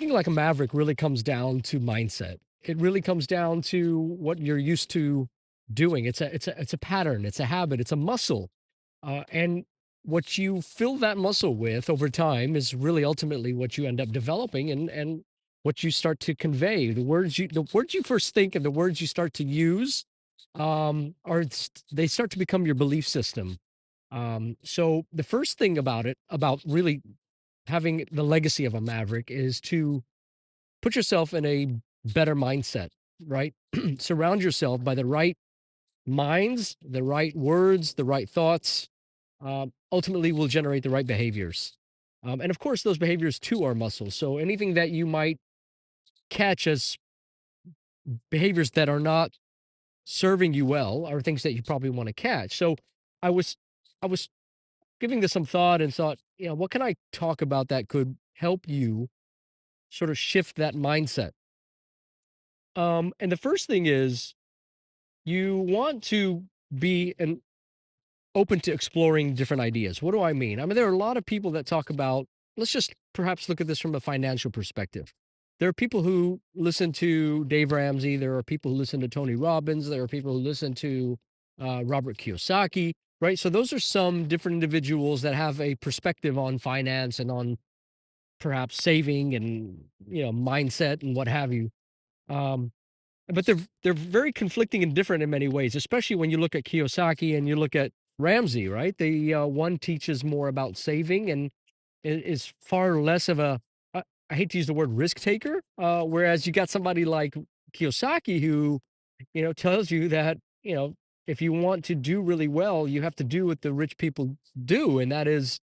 thinking like a maverick really comes down to mindset. It really comes down to what you're used to doing. It's a pattern, it's a habit, it's a muscle. And what you fill that muscle with over time is really ultimately what you end up developing and what you start to convey. The words you first think and the words you start to use they start to become your belief system. So the first thing about really having the legacy of a maverick is to put yourself in a better mindset, right? Surround yourself by the right minds, the right words, the right thoughts, ultimately will generate the right behaviors. And of course, those behaviors too are muscles. So anything that you might catch as behaviors that are not serving you well are things that you probably want to catch. So I was, I was giving this some thought and thought, what can I talk about that could help you sort of shift that mindset? And the first thing is you want to be an open to exploring different ideas. What do I mean? I mean, there are a lot of people that talk about, let's just perhaps look at this from a financial perspective. There are people who listen to Dave Ramsey. There are people who listen to Tony Robbins. There are people who listen to Robert Kiyosaki, right? So those are some different individuals that have a perspective on finance and on perhaps saving and, mindset and what have you. Um, but they're very conflicting and different in many ways, especially when you look at Kiyosaki and you look at Ramsey, right? The one teaches more about saving and is far less of a I hate to use the word risk taker, whereas you got somebody like Kiyosaki who, tells you that, if you want to do really well, you have to do what the rich people do, and that is,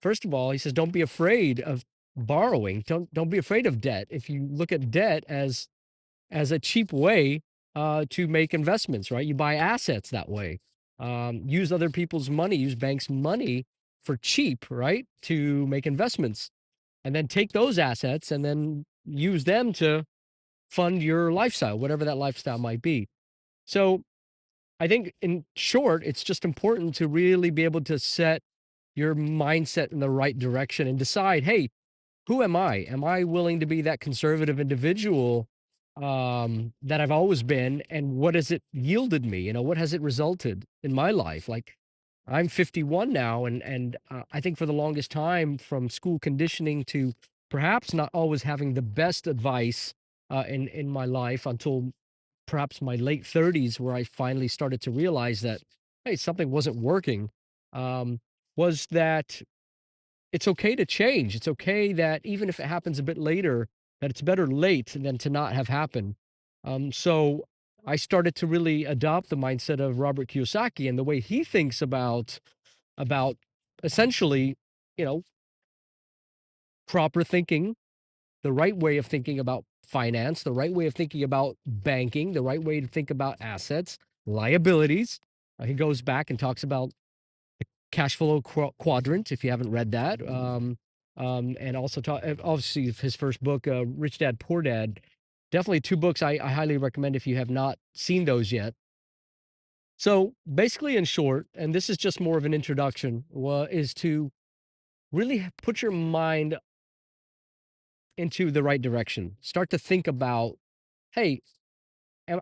first of all, he says, don't be afraid of borrowing. Don't be afraid of debt. If you look at debt as a cheap way to make investments, right? You buy assets that way. Use other people's money, use banks' money for cheap, right? To make investments, and then take those assets and then use them to fund your lifestyle, whatever that lifestyle might be. So I think, in short, it's just important to really be able to set your mindset in the right direction and decide, hey, who am I? Am I willing to be that conservative individual that I've always been? And what has it yielded me? What has it resulted in my life? Like, I'm 51 now, and I think for the longest time, from school conditioning to perhaps not always having the best advice in my life until perhaps my late 30s, where I finally started to realize that, hey, something wasn't working. Um, was that it's okay to change. It's okay that even if it happens a bit later, that it's better late than to not have happened. So I started to really adopt the mindset of Robert Kiyosaki and the way he thinks about essentially, you know, proper thinking, the right way of thinking about finance, the right way of thinking about banking, the right way to think about assets, liabilities. He goes back and talks about cash flow quadrant, if you haven't read that. And also obviously his first book, Rich Dad Poor Dad. Definitely two books I highly recommend if you have not seen those yet. So basically, in short, and this is just more of an introduction, is to really put your mind into the right direction. Start to think about, hey,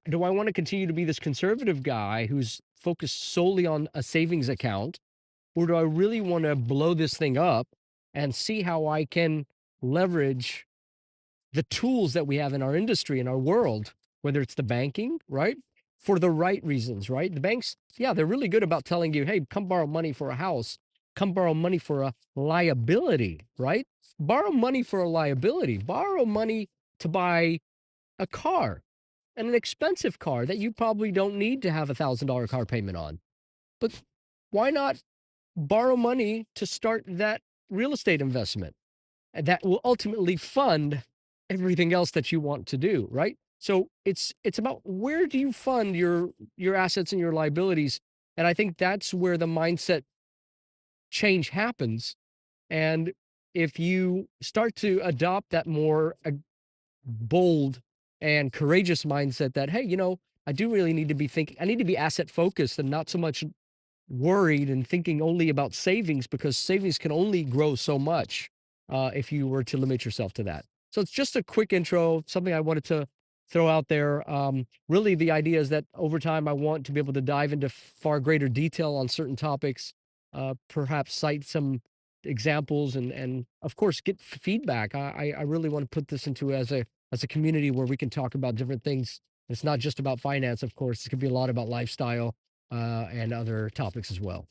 do I want to continue to be this conservative guy who's focused solely on a savings account? Or do I really want to blow this thing up and see how I can leverage the tools that we have in our industry, in our world, whether it's the banking, right? For the right reasons, right? The banks, yeah, they're really good about telling you, hey, come borrow money for a house, come borrow money for a liability, right? Borrow money for a liability, borrow money to buy a car, and an expensive car that you probably don't need to have $1,000 car payment on. But why not borrow money to start that real estate investment? And that will ultimately fund everything else that you want to do, right? So it's about, where do you fund your assets and your liabilities? And I think that's where the mindset change happens. And if you start to adopt that more bold and courageous mindset that, hey, I do really need to be thinking, I need to be asset focused and not so much worried and thinking only about savings, because savings can only grow so much if you were to limit yourself to that. So it's just a quick intro, something I wanted to throw out there. Really, the idea is that over time, I want to be able to dive into far greater detail on certain topics, perhaps cite some examples, and of course get feedback. I really want to put this into as a community where we can talk about different things. It's not just about finance, of course. It could be a lot about lifestyle and other topics as well.